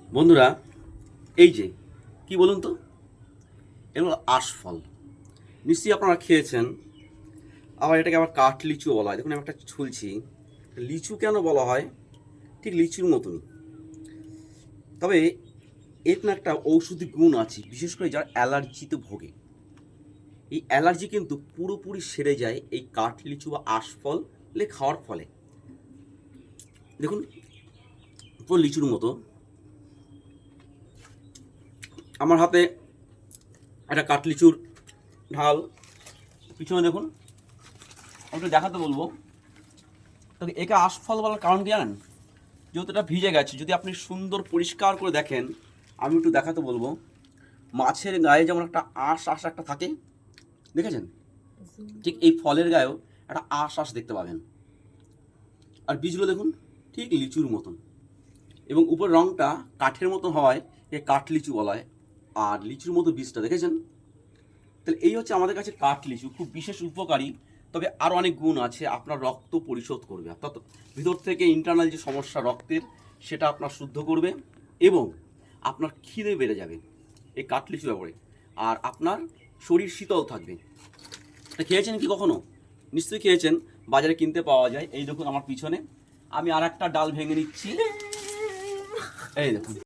বন্ধুরা, এই যে কি বলুন তো, এগুলো আশফল। নিশ্চয়ই আপনারা খেয়েছেন। আবার এটাকে আবার কাঠ লিচু বলা হয়। দেখুন আমি একটা ছুলছি। লিচু কেন বলা হয়? ঠিক লিচুর মতনই, তবে এর না একটা ঔষধি গুণ আছে, বিশেষ করে যারা অ্যালার্জিতে ভোগে। এই অ্যালার্জি কিন্তু পুরোপুরি সেরে যায় এই কাঠ লিচু বা আশফল খাওয়ার ফলে। দেখুন, পুরো লিচুর মতো। আমার হাতে একটা কাঠ লিচুর ঢাল, পিছনে দেখুন। আমি একটু দেখাতে বলবো। তবে একে আশফল বলার কারণ কি জানেন? যেহেতু এটা ভিজে গেছে, যদি আপনি সুন্দর পরিষ্কার করে দেখেন, আমি একটু দেখাতে বলবো। মাছের গায়ে যেমন একটা আঁশ আঁশ একটা থাকে, দেখেছেন? ঠিক এই ফলের গায়েও একটা আঁশ আঁশ দেখতে পাবেন। আর বীজগুলো দেখুন, ঠিক লিচুর মতন, এবং উপর রঙটা কাঠের মতো হওয়ায় এ কাঠ লিচু বলা হয়। আর লিচুর মতো বীজটা দেখেছেন? তাহলে এই হচ্ছে আমাদের কাছে কাঠ লিচু, খুব বিশেষ উপকারী। তবে আরও অনেক গুণ আছে। আপনার রক্ত পরিশোধ করবে, অর্থাৎ ভিতর থেকে ইন্টারনাল যে সমস্যা রক্তের, সেটা আপনার শুদ্ধ করবে, এবং আপনার খিদে বেড়ে যাবে এই কাঠ লিচু ব্যাপারে। আর আপনার শরীর শীতল থাকবে। এটা খেয়েছেন কি কখনো? নিশ্চয়ই খেয়েছেন। বাজারে কিনতে পাওয়া যায়। এই দেখুন আমার পিছনে আমি আর একটা ডাল ভেঙে নিচ্ছি। এই দেখুন।